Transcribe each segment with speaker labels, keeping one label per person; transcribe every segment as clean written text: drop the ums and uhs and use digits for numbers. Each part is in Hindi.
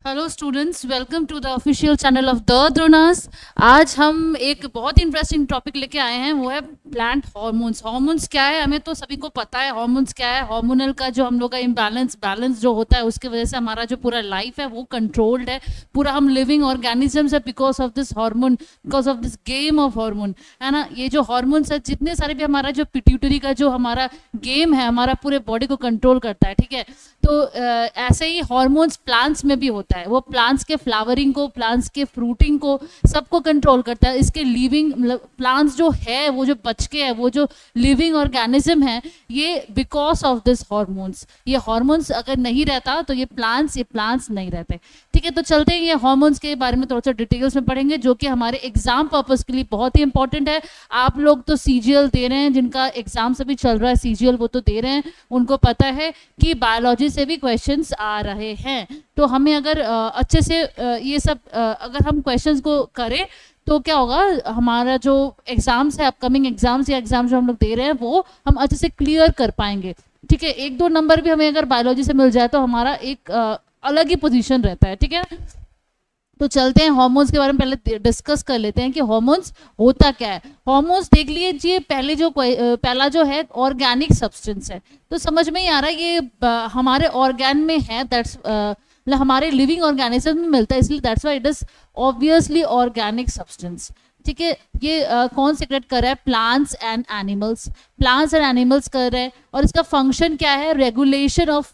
Speaker 1: Hello students, welcome to the official channel of the Dronas. आज हम एक बहुत इंटरेस्टिंग टॉपिक लेके आए हैं, वो है प्लांट हार्मोन्स। हार्मोन्स क्या है, हमें तो सभी को पता है हार्मोन्स क्या है। हार्मोनल का जो हम लोग का बैलेंस जो होता है, उसकी वजह से हमारा जो पूरा लाइफ है वो कंट्रोल्ड है। पूरा हम लिविंग ऑर्गेनिजम्स है because of this hormone, because of this game of hormone, है ना। ये जो हार्मोन्स है, जितने सारे भी हमारा जो पिट्यूटरी का जो हमारा गेम है, हमारा पूरे बॉडी को कंट्रोल करता है, ठीक है। तो ऐसे ही हार्मोन्स प्लांट्स में भी होता है। वो प्लांट्स के फ्लावरिंग को, प्लांट्स के फ्रूटिंग को, सबको कंट्रोल करता है। इसके लिविंग मतलब प्लांट्स जो है, वो जो बच के है, वो जो लिविंग ऑर्गेनिज्म है, ये बिकॉज ऑफ दिस हार्मोन्स। ये हार्मोन्स अगर नहीं रहता तो ये प्लांट्स नहीं रहते, ठीक है। तो चलते हैं, ये हार्मोन्स के बारे में थोड़ा सा डिटेल्स में पढ़ेंगे, जो कि हमारे एग्जाम पर्पस के लिए बहुत ही इंपॉर्टेंट है। आप लोग तो सीजीएल दे रहे हैं, जिनका एग्जाम सभी चल रहा है सीजीएल, वो तो दे रहे हैं, उनको पता है कि बायोलॉजी से भी क्वेश्चंस आ रहे हैं। तो हमें अगर अच्छे से ये सब अगर हम क्वेश्चंस को करें तो क्या होगा, हमारा जो एग्जाम्स है, अपकमिंग एग्जाम्स या एग्जाम जो हम लोग दे रहे हैं, वो हम अच्छे से क्लियर कर पाएंगे, ठीक है। 1-2 नंबर भी हमें अगर बायोलॉजी से मिल जाए तो हमारा एक अलग ही पोजीशन रहता है, ठीक है। तो चलते हैं, हार्मोन्स के बारे में पहले डिस्कस कर लेते हैं कि हार्मोन्स होता क्या है। हार्मोन्स देख लीजिए, पहला जो है ऑर्गेनिक सब्सटेंस है। तो समझ में ही आ रहा है ये हमारे ऑर्गेन में है, दैट्स हमारे लिविंग ऑर्गेनिज्म में मिलता है, इसलिए that's why it is obviously organic substance, ठीक है। ये कौन सेक्रेट कर रहा है? प्लांट्स एंड एनिमल्स कर रहे हैं। और इसका फंक्शन क्या है? रेगुलेशन ऑफ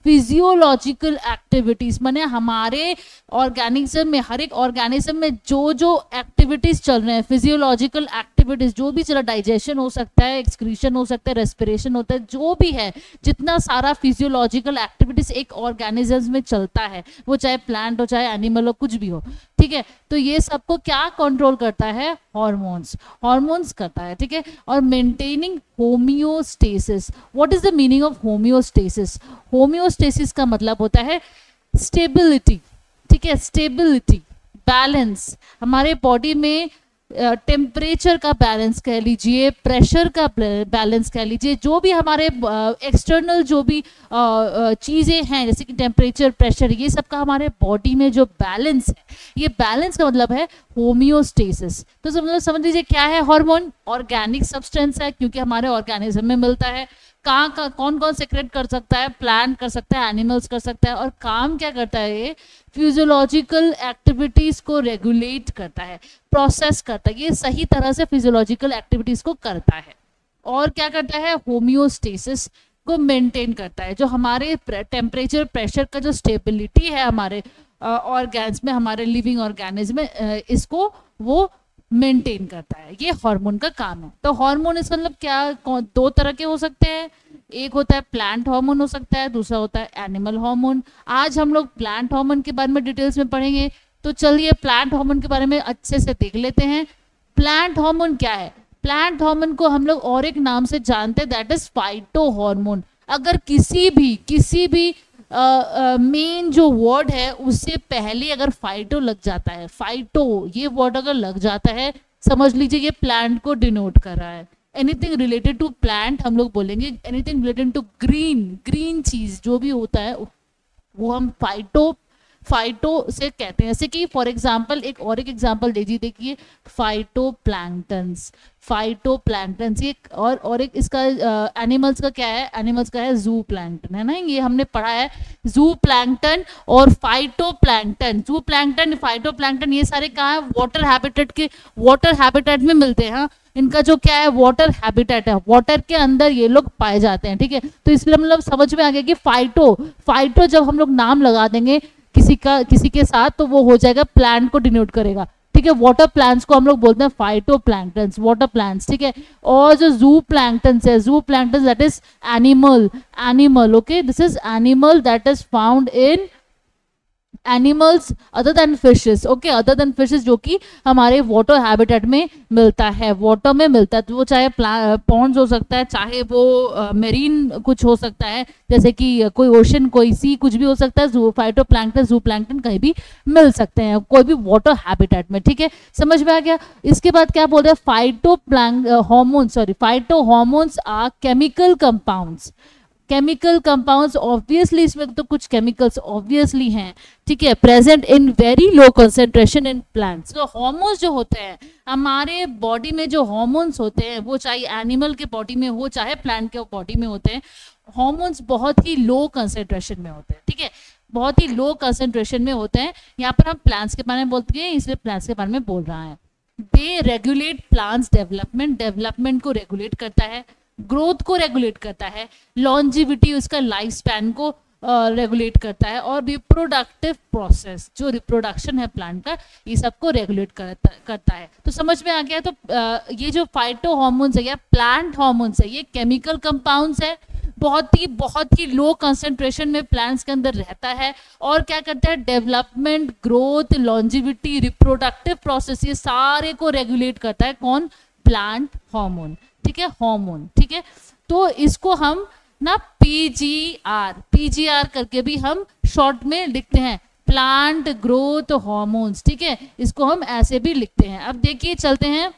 Speaker 1: फिजियोलॉजिकल एक्टिविटीज, माने हमारे ऑर्गेनिज्म में, हर एक ऑर्गेनिज्म में जो जो एक्टिविटीज चल रहे हैं, फिजियोलॉजिकल एक्टिविटीज जो भी चला, डाइजेशन हो सकता है, एक्सक्रीशन हो सकता है, रेस्पिरेशन होता है, जो भी है, जितना सारा फिजियोलॉजिकल एक्टिविटीज एक ऑर्गेनिज्म में चलता है, वो चाहे प्लांट हो, चाहे एनिमल हो, कुछ भी हो, ठीक है। तो ये सबको क्या कंट्रोल करता है? हार्मोन्स करता है, ठीक है। और maintaining homeostasis. What is the meaning of homeostasis? Homeostasis का मतलब होता है स्टेबिलिटी, ठीक है। स्टेबिलिटी, बैलेंस, हमारे बॉडी में टेम्परेचर का बैलेंस कह लीजिए, प्रेशर का बैलेंस कह लीजिए, जो भी हमारे एक्सटर्नल जो भी चीज़ें हैं, जैसे कि टेम्परेचर, प्रेशर, ये सब का हमारे बॉडी में जो बैलेंस है, ये बैलेंस का मतलब है होमियोस्टेसिस। तो समझ लीजिए क्या है हार्मोन? ऑर्गेनिक सब्सटेंस है, क्योंकि हमारे ऑर्गेनिज्म में मिलता है। कौन कौन सेक्रेट कर सकता है? प्लांट कर सकता है, एनिमल्स कर सकता है। और काम क्या करता है? ये फिजियोलॉजिकल एक्टिविटीज को रेगुलेट करता है, प्रोसेस करता है, ये सही तरह से फिजियोलॉजिकल एक्टिविटीज को करता है। और क्या करता है? होमियोस्टेसिस को मेंटेन करता है। जो हमारे टेम्परेचर, प्रेशर का जो स्टेबिलिटी है हमारे ऑर्गेन्स में, हमारे लिविंग ऑर्गेनिज्म में, इसको वो मेंटेन करता है। ये हार्मोन का काम है। तो हार्मोन इसका मतलब क्या? 2 तरह के हो सकते हैं। एक होता है प्लांट हार्मोन हो सकता है, दूसरा होता है एनिमल हार्मोन। आज हम लोग प्लांट हार्मोन के बारे में डिटेल्स में पढ़ेंगे। तो चलिए प्लांट हार्मोन के बारे में अच्छे से देख लेते हैं। प्लांट हार्मोन क्या है? प्लांट हार्मोन को हम लोग और एक नाम से जानते हैं, दैट इज फाइटो हार्मोन। अगर किसी भी मेन जो वर्ड है उससे पहले अगर फाइटो लग जाता है, फाइटो ये वर्ड अगर लग जाता है, समझ लीजिए ये प्लांट को डिनोट कर रहा है। एनीथिंग रिलेटेड टू प्लांट हम लोग बोलेंगे, एनीथिंग रिलेटेड टू ग्रीन चीज जो भी होता है वो हम फाइटो से कहते हैं। जैसे कि फॉर एग्जांपल एक एग्जांपल देखिए, फाइटोप्लैंक्टन्स, ये और एक इसका एनिमल्स का क्या है? एनिमल्स का है जू प्लैंक्टन, है ना। ये हमने पढ़ा है, जू प्लैंक्टन और फाइटोप्लैंक्टन। जू प्लैंक्टन, फाइटोप्लैंक्टन, ये सारे कहाँ है? वाटर हैबिटेट में मिलते हैं। हाँ, इनका जो क्या है? वाटर हैबिटेट है, वाटर के अंदर ये लोग पाए जाते हैं, ठीक है। तो इसलिए मतलब समझ में आ गया कि फाइटो जब हम लोग नाम लगा देंगे किसी के साथ, तो वो हो जाएगा प्लांट को डिनोट करेगा, ठीक है। वाटर प्लांट्स को हम लोग बोलते हैं फाइटोप्लैंक्टन्स, वाटर प्लांट्स, ठीक है। और जो जू प्लैंक्टन्स है, जू planktons that is animal, okay, this is animal that is found in animals other than fishes, okay, other than fishes, जो कि हमारे वाटर हैबिटेट में मिलता है, वाटर में मिलता है। तो वो चाहे पॉन्ड्स हो सकता है, चाहे वो मेरीन कुछ हो सकता है, जैसे कि कोई ओशन, कोई सी, कुछ भी हो सकता है। फाइटोप्लैंक्टन, जू प्लैंक्टन कहीं भी मिल सकते हैं, कोई भी वाटर हैबिटेट में, ठीक है। समझ में आ गया। इसके बाद क्या बोल रहे हैं? Phyto hormones are chemical compounds. Chemical compounds, obviously इसमें तो कुछ केमिकल्स ऑब्वियसली हैं, ठीक है, present in very low concentration in plants. तो हार्मोन्स जो होते हैं हमारे बॉडी में, जो हार्मोन्स होते हैं वो चाहे एनिमल के बॉडी में हो चाहे प्लांट के बॉडी में होते हैं, हार्मोन्स बहुत ही लो कंसेंट्रेशन में होते हैं, ठीक है, बहुत ही लो कंसेंट्रेशन में होते हैं। यहाँ पर हम प्लांट्स के बारे में बोलते हैं, इसलिए प्लांट्स के बारे में बोल रहा है। दे रेगुलेट प्लांट्स डेवलपमेंट, डेवलपमेंट को रेगुलेट करता है, ग्रोथ को रेगुलेट करता है, लॉन्जिविटी उसका लाइफ स्पैन को रेगुलेट करता है, और रिप्रोडक्टिव प्रोसेस जो रिप्रोडक्शन है प्लांट का, ये सबको रेगुलेट करता है। तो समझ में आ गया। तो ये जो फाइटो हार्मोन्स है या प्लांट हार्मोन्स है, ये केमिकल कंपाउंड्स है, बहुत ही लो कंसेंट्रेशन में प्लांट्स के अंदर रहता है, और क्या करता है, development, growth, longevity, reproductive process, ये सारे को रेगुलेट करता है। कौन? प्लांट हार्मोन, ठीक है, हार्मोन, ठीक है। तो इसको हम ना पीजीआर करके भी हम शॉर्ट में लिखते हैं, प्लांट ग्रोथ हार्मोन्स, ठीक है, इसको हम ऐसे भी लिखते हैं। अब देखिए चलते हैं,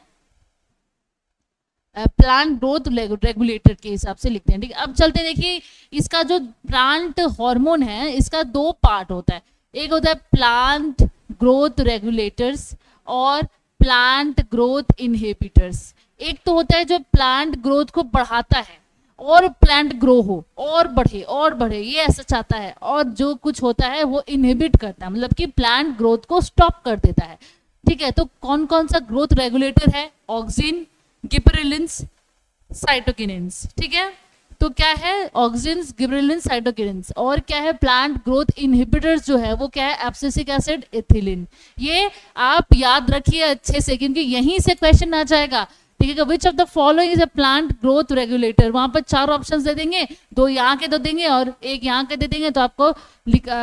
Speaker 1: प्लांट ग्रोथ रेगुलेटर के हिसाब से लिखते हैं, ठीक है। अब चलते हैं, देखिए इसका जो प्लांट हार्मोन है इसका दो पार्ट होता है, एक होता है प्लांट ग्रोथ रेगुलेटर्स और प्लांट ग्रोथ इनहिबिटर्स। एक तो होता है जो प्लांट ग्रोथ को बढ़ाता है और प्लांट ग्रो हो और बढ़े ये ऐसा चाहता है, और जो कुछ होता है वो इनहिबिट करता है, मतलब कि प्लांट ग्रोथ को स्टॉप कर देता है, ठीक है। तो कौन कौन सा ग्रोथ रेगुलेटर है? ऑक्सिन, गिबरेलिन्स, साइटोकिनिन्स, ठीक है। तो क्या है? ऑक्सिन्स, गिबरेलिन्स, साइटोकिनिन्स। और क्या है? प्लांट ग्रोथ इनहिबिटर्स जो है वो क्या है? Abscisic acid, ethylene. ये आप याद रखिए अच्छे से, क्योंकि यहीं से क्वेश्चन आ जाएगा, ठीक है। विच of the following is a plant growth regulator, वहां पर 4 ऑप्शंस दे देंगे, 2 यहाँ के दे देंगे और 1 यहाँ के दे देंगे, तो आपको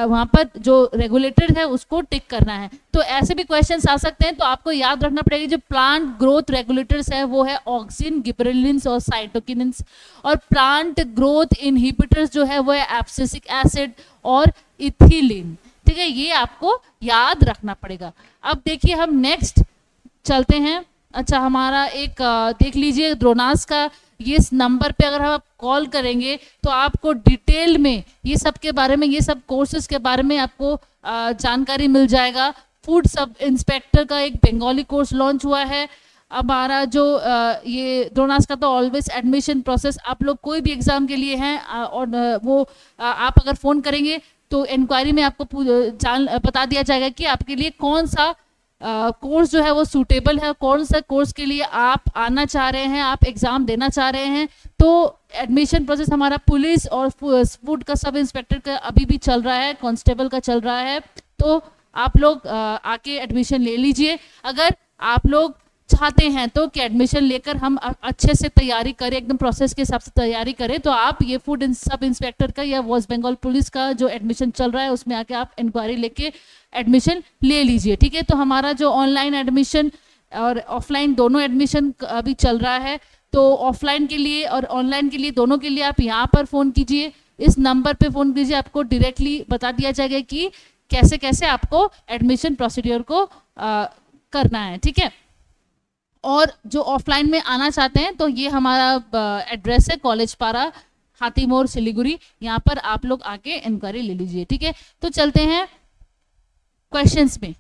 Speaker 1: वहां पर जो रेगुलेटर है उसको टिक करना है। तो ऐसे भी क्वेश्चंस आ सकते हैं, तो आपको याद रखना पड़ेगा जो प्लांट ग्रोथ रेगुलेटर्स है वो है ऑक्सिन, गिबरेलिन्स और साइटोकिनिन्स, और प्लांट ग्रोथ इनहिबिटर्स जो है वो है एब्सिसिक एसिड और इथिलीन, ठीक है। ये आपको याद रखना पड़ेगा। अब देखिए हम नेक्स्ट चलते हैं। अच्छा, हमारा एक देख लीजिए द्रोनास का, ये इस नंबर पे अगर आप कॉल करेंगे तो आपको डिटेल में ये सब के बारे में, ये सब कोर्सेज के बारे में आपको जानकारी मिल जाएगा। फूड सब इंस्पेक्टर का एक बंगाली कोर्स लॉन्च हुआ है। हमारा जो ये द्रोनास का तो ऑलवेज एडमिशन प्रोसेस, आप लोग कोई भी एग्जाम के लिए हैं और वो आप अगर फ़ोन करेंगे तो इंक्वायरी में आपको बता दिया जाएगा कि आपके लिए कौन सा कोर्स जो है वो सूटेबल है, कौन सा कोर्स के लिए आप आना चाह रहे हैं, आप एग्ज़ाम देना चाह रहे हैं। तो एडमिशन प्रोसेस हमारा पुलिस और फूड का सब इंस्पेक्टर का अभी भी चल रहा है, कांस्टेबल का चल रहा है, तो आप लोग आके एडमिशन ले लीजिए। अगर आप लोग चाहते हैं तो कि एडमिशन लेकर हम अच्छे से तैयारी करें, एकदम प्रोसेस के हिसाब से तैयारी करें, तो आप ये फूड सब इंस्पेक्टर का या वेस्ट बंगाल पुलिस का जो एडमिशन चल रहा है उसमें आके आप इंक्वायरी लेके एडमिशन ले लीजिए, ठीक है। तो हमारा जो ऑनलाइन एडमिशन और ऑफलाइन दोनों एडमिशन अभी चल रहा है, तो ऑफलाइन के लिए और ऑनलाइन के लिए दोनों के लिए आप यहाँ पर फ़ोन कीजिए, इस नंबर पर फ़ोन कीजिए, आपको डायरेक्टली बता दिया जाएगा कि कैसे कैसे आपको एडमिशन प्रोसीड्योर को करना है, ठीक है। और जो ऑफलाइन में आना चाहते हैं तो ये हमारा एड्रेस है कॉलेज पारा, हाथीमोर, सिलीगुड़ी, यहाँ पर आप लोग आके इंक्वायरी ले लीजिए, ठीक है। तो चलते हैं क्वेश्चंस में।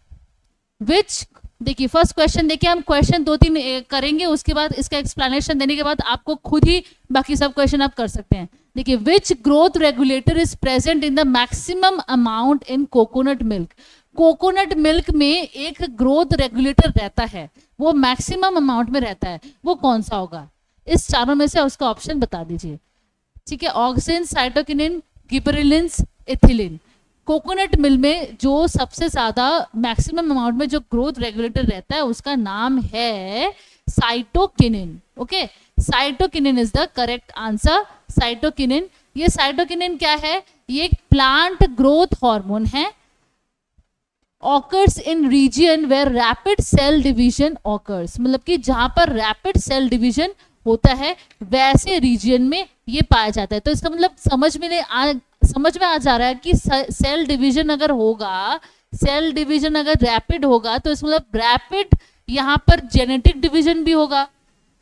Speaker 1: विच, देखिए फर्स्ट क्वेश्चन देखिए, हम क्वेश्चन 2-3 करेंगे, उसके बाद इसका एक्सप्लेनेशन देने के बाद आपको खुद ही बाकी सब क्वेश्चन आप कर सकते हैं। देखिए, which growth regulator is present in the maximum amount in coconut milk. Coconut milk में एक ग्रोथ रेगुलेटर रहता है, वो मैक्सिमम अमाउंट में रहता है, वो कौन सा होगा? इस चारों में से उसका ऑप्शन बता दीजिए, ठीक है। Auxin, cytokinin, gibberellins, ethylene. Coconut milk में जो सबसे ज़्यादा मैक्सिमम अमाउंट में जो ग्रोथ रेगुलेटर रहता है उसका नाम है cytokinin, okay. Cytokinin is the correct answer, cytokinin. ये साइटोकिनिन क्या है? ये एक प्लांट ग्रोथ हार्मोन है, occurs in region where rapid cell division occurs, मतलब कि जहां पर रैपिड सेल डिवीजन होता है वैसे रीजियन में ये पाया जाता है। तो इसका मतलब समझ में आ जा रहा है कि सेल डिवीजन अगर होगा, सेल डिवीजन अगर रैपिड होगा तो इसका मतलब रैपिड यहाँ पर जेनेटिक डिवीजन भी होगा,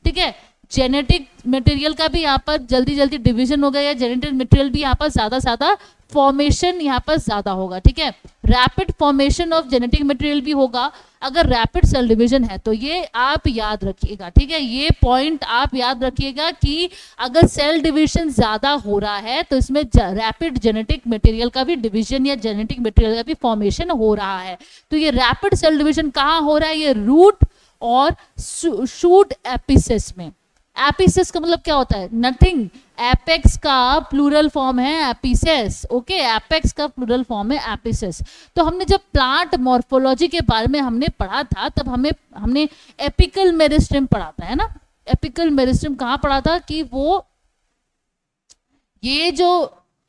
Speaker 1: ठीक है। जेनेटिक मटेरियल का भी यहाँ पर जल्दी जल्दी डिवीजन होगा, या जेनेटिक मटेरियल भी यहाँ पर ज़्यादा फॉर्मेशन यहाँ पर ज़्यादा होगा, ठीक है। Rapid formation of genetic material भी होगा अगर रैपिड सेल डिवीजन है, तो ये आप याद रखिएगा, ठीक है। ये पॉइंट आप याद रखिएगा कि अगर सेल डिवीजन ज़्यादा हो रहा है तो इसमें रैपिड जेनेटिक मटेरियल का भी डिवीजन या जेनेटिक मटेरियल का भी फॉर्मेशन हो रहा है। तो ये रैपिड सेल डिवीजन कहाँ हो रहा है? ये रूट और शूट एपिसिस में। एपिसिस का मतलब क्या होता है? नथिंग। एपेक्स का प्लूरल फॉर्म है एपिसेस, ओके। एपेक्स का प्लूरल फॉर्म है एपिसेस। तो हमने जब प्लांट मॉर्फोलॉजी के बारे में हमने पढ़ा था, तब हमने एपिकल मेरिस्टेम पढ़ा था, है ना। एपिकल मेरिस्टेम कहाँ पढ़ा था कि वो ये जो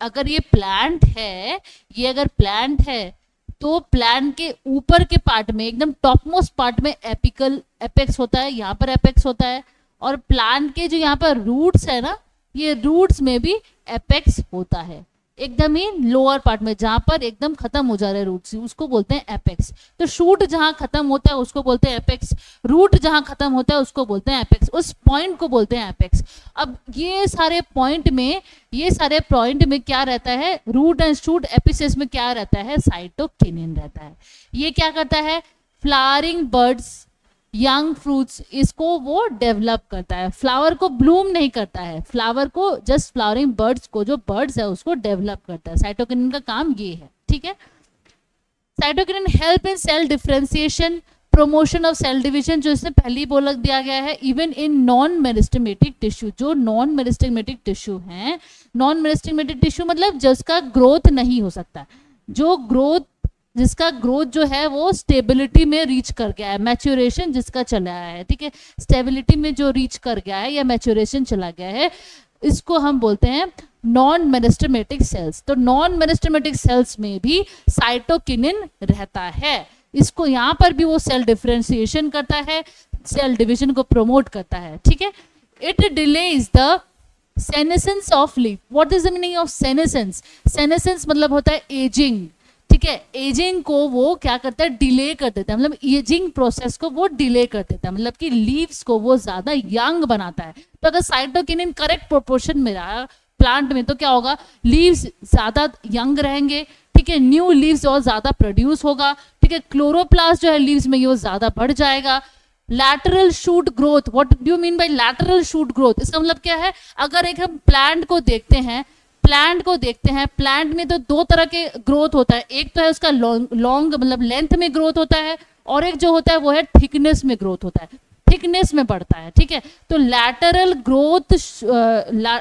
Speaker 1: अगर ये प्लांट है, ये अगर प्लांट है तो प्लांट के ऊपर के पार्ट में, एकदम टॉप मोस्ट पार्ट में एपेक्स होता है, यहाँ पर एपेक्स होता है। और प्लांट के जो यहाँ पर रूट्स है ना, ये रूट्स में भी एपेक्स होता है, एकदम ही लोअर पार्ट में जहाँ पर एकदम खत्म हो जा रहे हैं रूट्स, उसको बोलते हैं एपेक्स। तो शूट जहाँ खत्म होता है उसको बोलते हैं एपेक्स, रूट जहाँ खत्म होता है उसको बोलते हैं एपेक्स, उस पॉइंट को बोलते हैं एपेक्स। अब ये सारे पॉइंट में क्या रहता है? रूट एंड शूट एपिसेस में क्या रहता है? साइटोकिनिन रहता है। ये क्या करता है? फ्लावरिंग बर्ड्स, यंग फ्रूट्स, इसको वो डेवलप करता है। फ्लावर को ब्लूम नहीं करता है, फ्लावर को जस्ट फ्लावरिंग बर्ड्स को, जो बर्ड्स है उसको डेवलप करता है। साइटोकिनिन का काम ये है, ठीक है। Cytokinin help in cell differentiation, promotion of cell division, जो इसने पहले ही बोल दिया गया है। Even in non meristematic tissue, जो नॉन मेरिस्टेमेटिक टिश्यू हैं, नॉन मेरिस्टेमेटिक टिश्यू मतलब जिसका ग्रोथ नहीं हो सकता, जिसका ग्रोथ जो है वो स्टेबिलिटी में रीच कर गया है, मैच्योरेशन जिसका चला है, ठीक है। स्टेबिलिटी में जो रीच कर गया है या मैच्योरेशन चला गया है, इसको हम बोलते हैं नॉन मेरिस्टेमेटिक सेल्स। तो नॉन मेरिस्टेमेटिक सेल्स में भी साइटोकिनिन रहता है। इसको यहाँ पर भी वो सेल डिफरेंशिएशन करता है, सेल डिवीजन को प्रमोट करता है, ठीक है। It delays the senescence of leaf. What is the meaning of senescence? Senescence मतलब होता है एजिंग, ठीक है। एजिंग को वो क्या करता है? डिले कर देता है, मतलब एजिंग प्रोसेस को वो डिले कर देता है, मतलब कि लीव्स को वो ज्यादा यंग बनाता है। तो अगर साइटोकिनिन करेक्ट प्रोपोर्शन में रहा प्लांट में, तो क्या होगा? लीव्स ज्यादा यंग रहेंगे, ठीक है। न्यू लीव्स और ज्यादा प्रोड्यूस होगा, ठीक है। क्लोरोप्लास्ट जो है लीव्स में, ये वो ज्यादा बढ़ जाएगा। Lateral shoot growth, what do you mean bye lateral shoot growth? इसका मतलब क्या है? अगर एक हम प्लांट को देखते हैं, प्लांट में तो दो तरह के ग्रोथ होता है। एक तो है उसका लॉन्ग मतलब लेंथ में ग्रोथ होता है, और एक जो होता है वो है थिकनेस में ग्रोथ होता है, थिकनेस में बढ़ता है, ठीक है। तो lateral growth,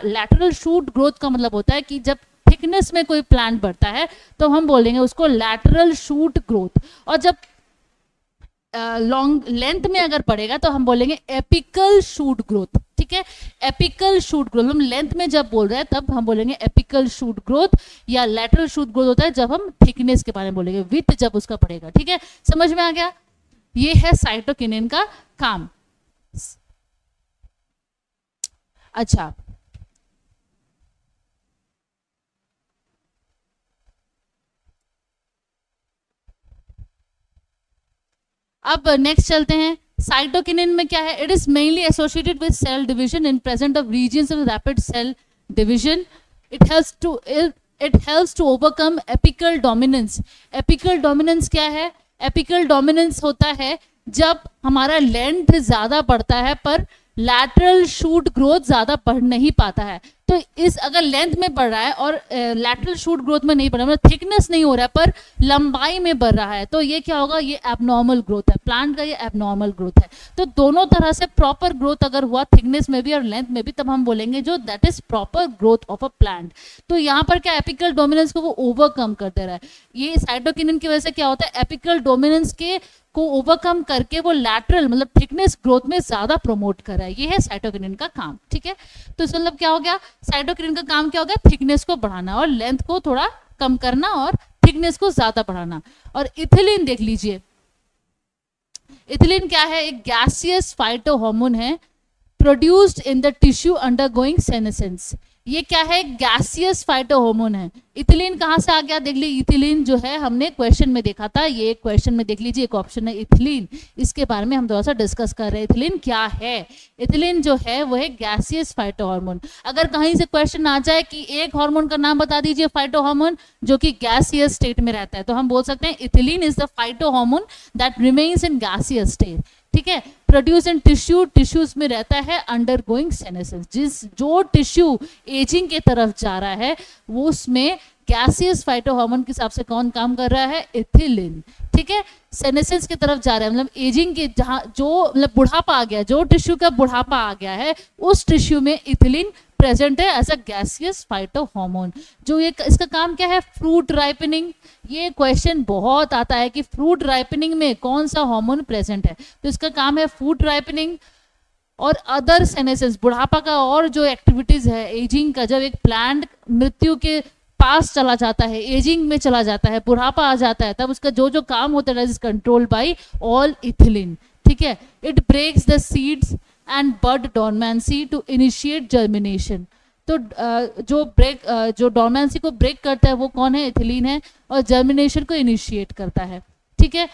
Speaker 1: lateral shoot growth का मतलब होता है कि जब थिकनेस में कोई प्लांट बढ़ता है तो हम बोलेंगे उसको लैटरल शूट ग्रोथ, और जब लॉन्ग लेंथ में अगर बढ़ेगा तो हम बोलेंगे एपिकल शूट ग्रोथ, ठीक है। एपिकल शूट ग्रोथ, हम लेंथ में जब बोल रहे हैं तब हम बोलेंगे एपिकल शूट ग्रोथ, या लैटरल शूट ग्रोथ होता है जब हम थिकनेस के बारे में बोलेंगे, विथ जब उसका बढ़ेगा, ठीक है। समझ में आ गया? ये है साइटोकिनिन का काम। अच्छा, अब नेक्स्ट चलते हैं। साइटोकिनिन में क्या है? It is mainly associated with cell division in presence of regions of rapid cell division. It helps to overcome apical dominance. Apical dominance क्या है? एपिकल डोमिनेंस होता है जब हमारा लेंथ ज्यादा बढ़ता है पर लैटरल शूट ग्रोथ ज्यादा बढ़ नहीं पाता है। तो इस अगर लेंथ में बढ़ रहा है और लैटरल शूट ग्रोथ में नहीं बढ़ रहा, मतलब थिकनेस नहीं हो रहा है पर लंबाई में बढ़ रहा है, तो ये क्या होगा? ये एबनॉर्मल ग्रोथ है, प्लांट का ये एबनॉर्मल ग्रोथ है। तो दोनों तरह से प्रॉपर ग्रोथ अगर हुआ, थिकनेस में भी और लेंथ में भी, तब हम बोलेंगे जो that is proper growth of a plant. तो यहाँ पर क्या एपिकल डोमिनेंस को वो ओवरकम कर दे रहा है। ये साइटोकिनिन की वजह से क्या होता है? एपिकल डोमिनेंस के को ओवरकम करके वो लैटरल मतलब थिकनेस ग्रोथ में ज्यादा प्रमोट कर रहा है। ये है साइटोकिनिन का काम, ठीक है। तो इसका मतलब क्या हो गया? साइटोकिनिन का काम क्या हो गया? थिकनेस को बढ़ाना और लेंथ को थोड़ा कम करना और थिकनेस को ज्यादा बढ़ाना। और इथिलीन देख लीजिए, इथिलीन क्या है? एक गैसियस फाइटोहार्मोन है, produced in the tissue undergoing senescence. ये क्या है, गैसियस फाइटोहोर्मोन है। इथिलीन कहाँ से आ गया, देख लीजिए इथिलीन जो है हमने क्वेश्चन में देखा था, ये क्वेश्चन में देख लीजिए एक ऑप्शन है इथिलीन, इसके बारे में हम थोड़ा सा डिस्कस कर रहे हैं। इथिलीन क्या है, इथिलीन जो है वो है गैसियस फाइटोहार्मोन। अगर कहीं से क्वेश्चन आ जाए कि एक हार्मोन का नाम बता दीजिए फाइटोहार्मोन जो कि गैसियस स्टेट में रहता है, तो हम बोल सकते हैं ethylene is the phytohormone that remains in gaseous state, ठीक है। प्रोड्यूस इन टिश्यू, टिश्यूज में रहता है अंडर गोइंग सेनेसिस, जो टिश्यू एजिंग के तरफ जा रहा है वो उसमें गैसियस फाइटोहार्मोन के हिसाब से कौन काम कर रहा है, इथिलीन, ठीक है। सेनेसिस की तरफ जा रहा है, मतलब एजिंग के जहाँ जो मतलब बुढ़ापा आ गया, जो टिश्यू का बुढ़ापा आ गया है उस टिश्यू में इथिलीन प्रेजेंट है एज अ गैसियस फाइटोहार्मोन। जो ये इसका काम क्या है, फ्रूट राइपनिंग। ये क्वेश्चन बहुत आता है कि फ्रूट राइपनिंग में कौन सा हार्मोन प्रेजेंट है, तो इसका काम है फ्रूट राइपनिंग और अदर सेनेसिस, बुढ़ापा का और जो एक्टिविटीज है एजिंग का, जब एक प्लांट मृत्यु के पास चला जाता है, एजिंग में चला जाता है, बुढ़ापा आ जाता है, तब उसका जो जो काम होता है is controlled by all ethylene, ठीक है। It breaks the seeds and bud dormancy to initiate germination. तो जो डॉर्मेंसी को ब्रेक करता है वो कौन है, इथिलीन है, और जर्मिनेशन को इनिशिएट करता है, ठीक है।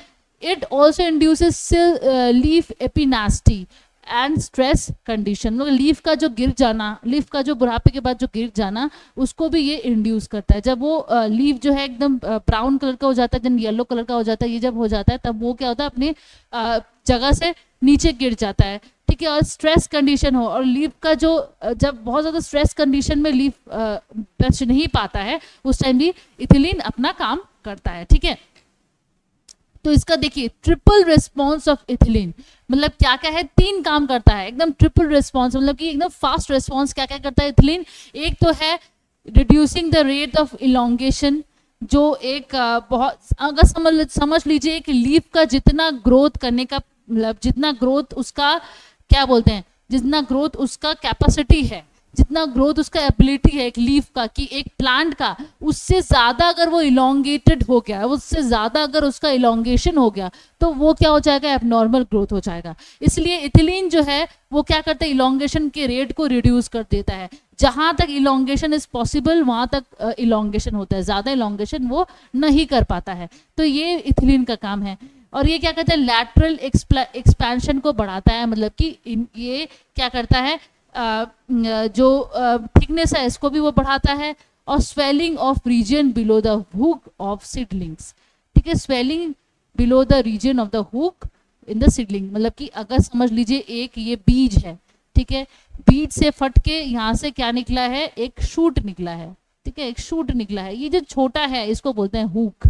Speaker 1: It also induces leaf epinasty and stress condition, मतलब लीफ का जो गिर जाना, लीफ का जो बुढ़ापे के बाद जो गिर जाना, उसको भी ये इंड्यूस करता है। जब वो लीफ जो है एकदम ब्राउन कलर का हो जाता है, जब येलो कलर का हो जाता है, ये जब हो जाता है तब वो क्या होता है, अपनी जगह से नीचे गिर जाता है, ठीक है। और स्ट्रेस कंडीशन हो, और लीफ का जो जब बहुत ज़्यादा स्ट्रेस कंडीशन में लीफ बच नहीं पाता है, उस टाइम भी इथिलीन अपना काम करता है, ठीक है। तो इसका देखिए ट्रिपल रिस्पॉन्स ऑफ इथिलीन, मतलब क्या क्या है, 3 काम करता है, एकदम ट्रिपल रिस्पॉन्स, मतलब कि एकदम फास्ट रिस्पॉन्स क्या क्या करता है इथिलीन। एक तो है reducing the rate of elongation, जो एक बहुत, अगर समझ लीजिए कि लीफ का जितना ग्रोथ करने का, मतलब जितना ग्रोथ उसका क्या बोलते हैं, जितना ग्रोथ उसका कैपेसिटी है, जितना ग्रोथ उसका एबिलिटी है एक लीफ का, कि एक प्लांट का, उससे ज़्यादा अगर वो इलोंगेटेड हो गया, उससे ज़्यादा अगर उसका इलोंगेशन हो गया, तो वो क्या हो जाएगा, एबनॉर्मल ग्रोथ हो जाएगा। इसलिए इथिलीन जो है वो क्या करता है, इलोंगेशन के रेट को रिड्यूस कर देता है। जहाँ तक इलोंगेशन इज पॉसिबल वहाँ तक इलोंगेशन होता है, ज़्यादा इलोंगेशन वो नहीं कर पाता है। तो ये इथिलीन का काम है। और ये क्या कहते हैं, लैटरल एक्सपेंशन को बढ़ाता है, मतलब कि ये क्या करता है, जो थिकनेस है इसको भी वो बढ़ाता है। और swelling of region below the hook of seedlings, ठीक है, swelling below the region of the hook in the seedling, मतलब कि अगर समझ लीजिए एक ये बीज है, ठीक है, बीज से फट के यहाँ से क्या निकला है, एक शूट निकला है, ठीक है, एक शूट निकला है। ये जो छोटा है इसको बोलते हैं हुक,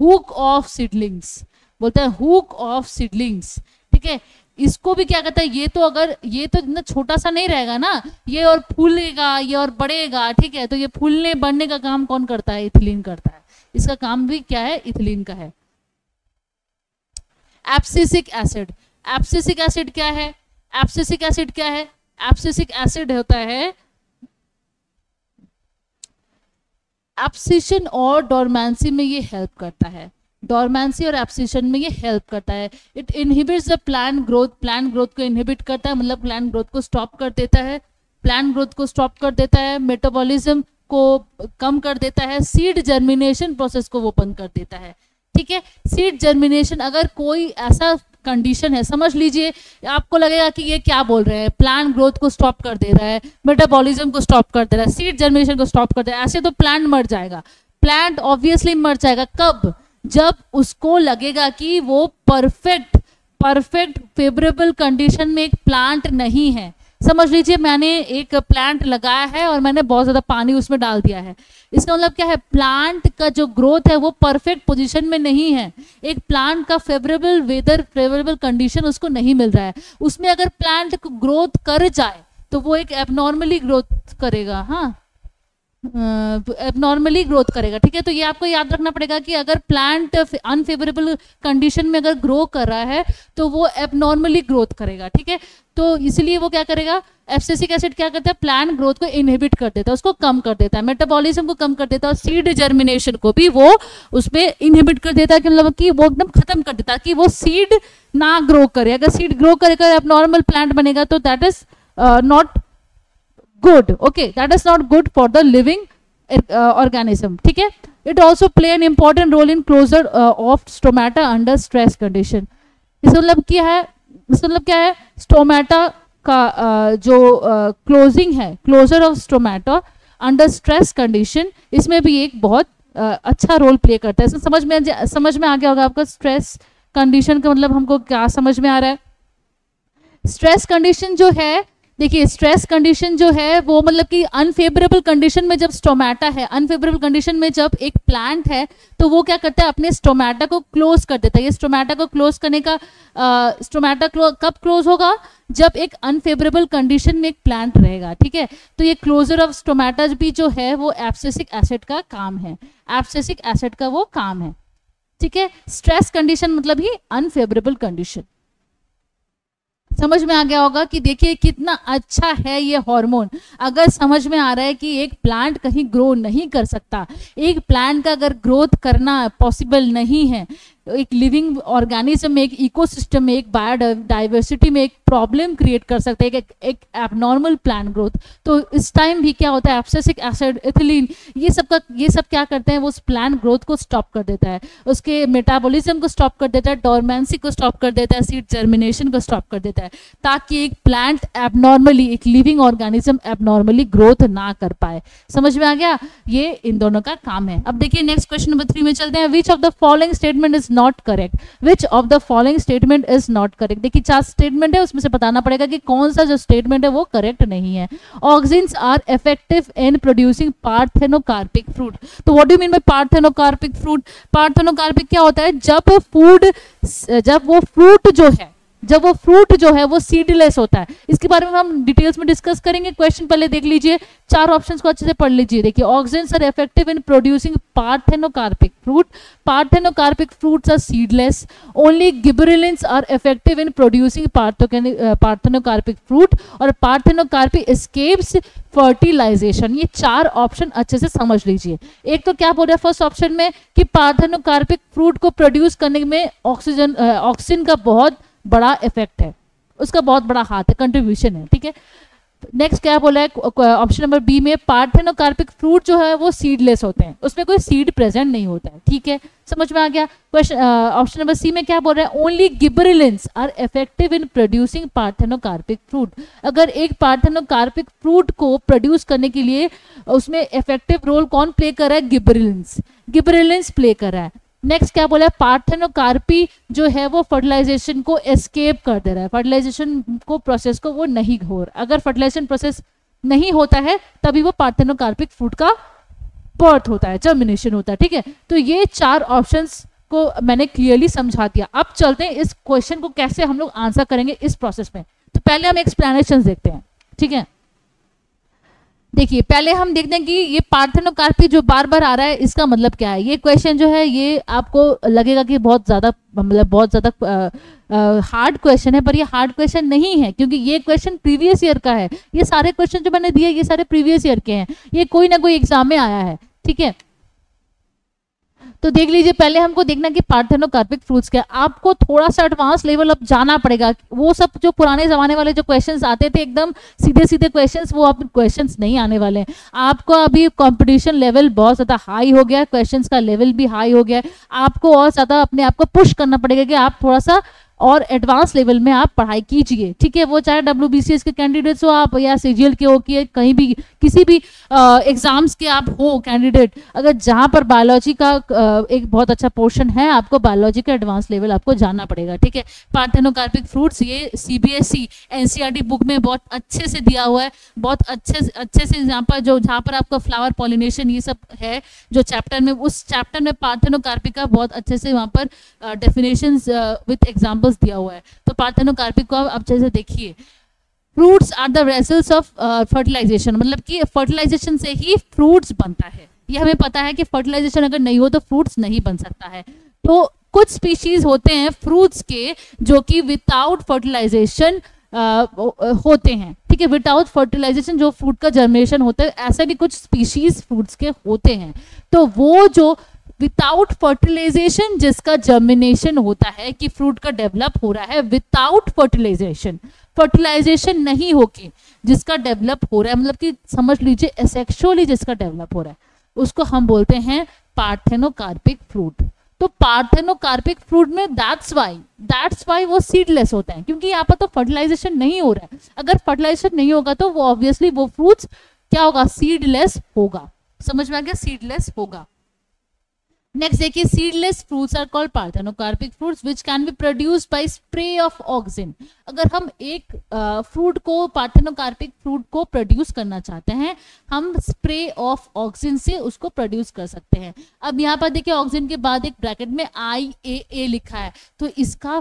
Speaker 1: हुक ऑफ सीडलिंग्स बोलते हैं, हुक ऑफ सीडलिंग्स, ठीक है। इसको भी क्या कहता है, ये तो अगर ये तो इतना छोटा सा नहीं रहेगा ना, ये और फूलेगा, ये और बढ़ेगा, ठीक है। तो ये फूलने बढ़ने का काम कौन करता है, इथिलीन करता है। इसका काम भी क्या है, इथिलीन का है। एब्सिसिक एसिड, एब्सिसिक एसिड क्या है, एब्सिसिक एसिड क्या है, एब्सिसिक एसिड होता है एब्सिशन और डॉर्मेंसी में ये हेल्प करता है, डॉर्मेंसी और एब्सिशन में ये हेल्प करता है। It inhibits the plant growth, plant growth को इनहिबिट करता है, मतलब प्लांट ग्रोथ को स्टॉप कर देता है, प्लांट ग्रोथ को स्टॉप कर देता है, मेटाबॉलिज्म को कम कर देता है, सीड जर्मिनेशन प्रोसेस को वो बंद कर देता है, ठीक है। सीड जर्मिनेशन, अगर कोई ऐसा कंडीशन है, समझ लीजिए आपको लगेगा कि ये क्या बोल रहे हैं, प्लांट ग्रोथ को स्टॉप कर दे रहा है, मेटाबॉलिज्म को स्टॉप कर दे रहा है, सीड जर्मिनेशन को स्टॉप कर दे रहा है, ऐसे तो प्लांट मर जाएगा। प्लांट ऑब्वियसली मर जाएगा, कब, जब उसको लगेगा कि वो परफेक्ट फेवरेबल कंडीशन में एक प्लांट नहीं है। समझ लीजिए मैंने एक प्लांट लगाया है और मैंने बहुत ज़्यादा पानी उसमें डाल दिया है, इसका मतलब क्या है, प्लांट का जो ग्रोथ है वो परफेक्ट पोजीशन में नहीं है, एक प्लांट का फेवरेबल वेदर, फेवरेबल कंडीशन उसको नहीं मिल रहा है। उसमें अगर प्लांट ग्रोथ कर जाए तो वो एक एबनॉर्मली ग्रोथ करेगा, हाँ, एबनॉर्मली ग्रोथ करेगा, ठीक है। तो ये आपको याद रखना पड़ेगा कि अगर प्लांट अनफेवरेबल कंडीशन में अगर ग्रो कर रहा है तो वो एबनॉर्मली ग्रोथ करेगा, ठीक है। तो इसलिए वो क्या करेगा, एब्सिसिक एसिड क्या करता है, प्लांट ग्रोथ को इनहिबिट कर देता है, उसको कम कर देता है, मेटाबॉलिज्म को कम कर देता है, और सीड जर्मिनेशन को भी वो उसमें इनहिबिट कर देता है, मतलब कि वो एकदम खत्म कर देता है कि वो सीड ना ग्रो करे। अगर सीड ग्रो करेगा एबनॉर्मल प्लांट बनेगा तो that is not good. Okay, that is not good for the living organism. ठीक है. It also play an important role in closure of stomata under stress condition. इसका मतलब क्या है? इसका मतलब क्या है? स्टोमेटा का जो क्लोजिंग है, closure of stomata under stress condition, इसमें भी एक बहुत अच्छा रोल प्ले करता है. समझ में आ गया होगा आपका स्ट्रेस कंडीशन का मतलब हमको क्या समझ में आ रहा है. स्ट्रेस कंडीशन जो है, देखिए स्ट्रेस कंडीशन जो है वो मतलब कि अनफेवरेबल कंडीशन में जब स्टोमेटा है, अनफेवरेबल कंडीशन में जब एक प्लांट है तो वो क्या करता है, अपने स्टोमेटा को क्लोज कर देता है. ये स्टोमेटा को क्लोज करने का स्टोमेटा कब क्लोज होगा, जब एक अनफेवरेबल कंडीशन में एक प्लांट रहेगा. ठीक है, तो ये क्लोजर ऑफ स्टोमेटा भी जो है वो एब्सिसिक एसिड का काम है. एब्सिसिक एसिड का वो काम है. ठीक है, स्ट्रेस कंडीशन मतलब ही अनफेवरेबल कंडीशन. समझ में आ गया होगा कि देखिए कितना अच्छा है ये हार्मोन. अगर समझ में आ रहा है कि एक प्लांट कहीं ग्रो नहीं कर सकता, एक प्लांट का अगर ग्रोथ करना पॉसिबल नहीं है, एक लिविंग ऑर्गेनिज्म में, एक इकोसिस्टम में, एक बायोडाइवर्सिटी में एक प्रॉब्लम क्रिएट कर सकते हैं, एक एबनॉर्मल प्लांट ग्रोथ, तो इस टाइम भी क्या होता है, एब्सिसिक एसिड, इथिलीन, ये सब क्या करते हैं, वो उस प्लांट ग्रोथ को स्टॉप कर देता है, उसके मेटाबॉलिज्म को स्टॉप कर देता है, डोरमेंसी को स्टॉप कर देता है, सीड जर्मिनेशन को स्टॉप कर देता है, ताकि एक प्लांट एबनॉर्मली, एक लिविंग ऑर्गेनिज्म एबनॉर्मली ग्रोथ ना कर पाए. समझ में आ गया, ये इन दोनों का काम है. अब देखिए नेक्स्ट क्वेश्चन नंबर 3 में चलते हैं. विच of the following statement is not correct. Which of the following statement is not correct. देखिए 4 स्टेटमेंट है, उसमें से बताना पड़ेगा कि कौन सा जो स्टेटमेंट है वो करेक्ट नहीं है. Auxins are effective in producing parthenocarpic fruit. तो what do you mean by parthenocarpic fruit. Parthenocarpic क्या होता है, जब वो फ्रूट जो है वो सीडलेस होता है. इसके बारे में हम डिटेल्स में डिस्कस करेंगे. क्वेश्चन पहले देख लीजिए, 4 ऑप्शंस को अच्छे से पढ़ लीजिए. देखिए, auxins are effective in producing parthenocarpic fruit. Parthenocarpic fruits are seedless. Only gibberellins are effective in producing parthenocarpic fruit. और पार्थेनोकार्पी एस्केप्स फर्टिलाइजेशन. ये 4 ऑप्शन अच्छे से समझ लीजिए. एक तो क्या बोल रहा है फर्स्ट ऑप्शन में कि पार्थेनोकार्पिक फ्रूट को प्रोड्यूस करने में ऑक्सिन का बहुत बड़ा इफेक्ट है, उसका बहुत बड़ा हाथ है, कंट्रीब्यूशन है. ठीक है, नेक्स्ट क्या बोला है ऑप्शन नंबर बी में, पार्थेनोकार्पिक फ्रूट जो है वो सीडलेस होते हैं, उसमें कोई सीड प्रेजेंट नहीं होता है. ठीक है, समझ में आ गया. क्वेश्चन ऑप्शन नंबर सी में क्या बोल रहा है, only gibberellins are effective in producing parthenocarpic fruit. अगर एक पार्थेनोकार्पिक फ्रूट को प्रोड्यूस करने के लिए उसमें इफेक्टिव रोल कौन प्ले कर रहा है, गिबरेलिन्स प्ले कर रहा है. नेक्स्ट क्या बोला है, पार्थेनोकार्पी जो है वो फर्टिलाइजेशन को एस्केप कर दे रहा है, फर्टिलाइजेशन को प्रोसेस को वो नहीं हो रहा. अगर फर्टिलाइजेशन प्रोसेस नहीं होता है तभी वो पार्थेनोकार्पिक फ्रूट का बर्थ होता है, जर्मिनेशन होता है. ठीक है, तो ये 4 ऑप्शंस को मैंने क्लियरली समझा दिया. अब चलते हैं इस क्वेश्चन को कैसे हम लोग आंसर करेंगे इस प्रोसेस में. तो पहले हम एक्सप्लेनेशन देखते हैं. ठीक है, देखिए पहले हम देखते हैं कि ये पार्थेनोकार्पी जो बार बार आ रहा है इसका मतलब क्या है. ये क्वेश्चन जो है ये आपको लगेगा कि बहुत ज़्यादा हार्ड क्वेश्चन है, पर ये हार्ड क्वेश्चन नहीं है, क्योंकि ये क्वेश्चन प्रीवियस ईयर का है. ये सारे क्वेश्चन जो मैंने दिए ये सारे प्रीवियस ईयर के हैं, ये कोई ना कोई एग्जाम में आया है. ठीक है, तो देख लीजिए, पहले हमको देखना कि पार्थेनोकार्पिक फ्रूट्स क्या. आपको थोड़ा सा एडवांस लेवल अब जाना पड़ेगा. वो सब जो पुराने जमाने वाले जो क्वेश्चंस आते थे एकदम सीधे सीधे क्वेश्चंस, वो अब क्वेश्चंस नहीं आने वाले हैं. आपको अभी कंपटीशन लेवल बहुत ज़्यादा हाई हो गया है, क्वेश्चंस का लेवल भी हाई हो गया है. आपको और ज़्यादा अपने आप को पुश करना पड़ेगा कि आप थोड़ा सा और एडवांस लेवल में आप पढ़ाई कीजिए. ठीक है, वो चाहे WBCS के कैंडिडेट्स हो आप, या CGL के हो, कि कहीं भी किसी भी एग्जाम्स के आप हो कैंडिडेट, अगर जहाँ पर बायोलॉजी का एक बहुत अच्छा पोर्शन है, आपको बायोलॉजी का एडवांस लेवल आपको जानना पड़ेगा. ठीक है, पार्थेनोकार्पिक फ्रूट्स ये CBSE NCERT बुक में बहुत अच्छे से दिया हुआ है, बहुत अच्छे से जहाँ पर आपका फ्लावर पॉलिनेशन ये सब है जो चैप्टर में, उस चैप्टर में पार्थेनोकार्पिक का बहुत अच्छे से वहाँ पर डेफिनेशंस विथ एग्जाम्पल दिया हुआ है. तो पार्थेनोकार्पिक को आप अच्छे से देखिए. Fruits are the vessels of fertilisation, मतलब कि फर्टिलाइजेशन से ही फ्रूट्स बनता है. ये हमें पता है कि फर्टिलाइजेशन अगर नहीं हो तो फ्रूट्स नहीं बन सकता है. तो कुछ स्पीशीज होते हैं फ्रूट्स के जो कि विदाउट फर्टिलाइजेशन होते हैं. ठीक है, विदाउट फर्टिलाइजेशन जो फ्रूट का जर्मिनेशन होता है, ऐसे भी कुछ स्पीशीज फ्रूट्स के होते हैं. तो वो जो विदाउट फर्टिलाइजेशन जिसका जर्मिनेशन होता है कि फ्रूट का डेवलप हो रहा है, विदाउट फर्टिलाइजेशन, फर्टिलाइजेशन नहीं होके जिसका डेवलप हो रहा है, मतलब कि समझ लीजिए एसेक्सुअली जिसका डेवलप हो रहा है, उसको हम बोलते हैं पार्थेनोकार्पिक फ्रूट। तो पार्थेनोकार्पिक फ्रूट में दैट्स वाई वो सीडलेस होते हैं, क्योंकि यहाँ पर तो फर्टिलाइजेशन नहीं हो रहा है। अगर फर्टिलाइजेशन नहीं होगा तो वो ऑब्वियसली वो फ्रूट्स क्या होगा, सीडलेस होगा। समझ में आ गया, सीडलेस होगा। नेक्स्ट देखिए, seedless fruits are called parthenocarpic fruits which can be produced by spray of auxin. अगर हम एक फ्रूट को, पार्थेनोकार्पिक फ्रूट को प्रोड्यूस करना चाहते हैं, हम स्प्रे ऑफ ऑक्सिन से उसको प्रोड्यूस कर सकते हैं। अब यहाँ पर देखिए ऑक्सिन के बाद एक ब्रैकेट में IAA लिखा है, तो इसका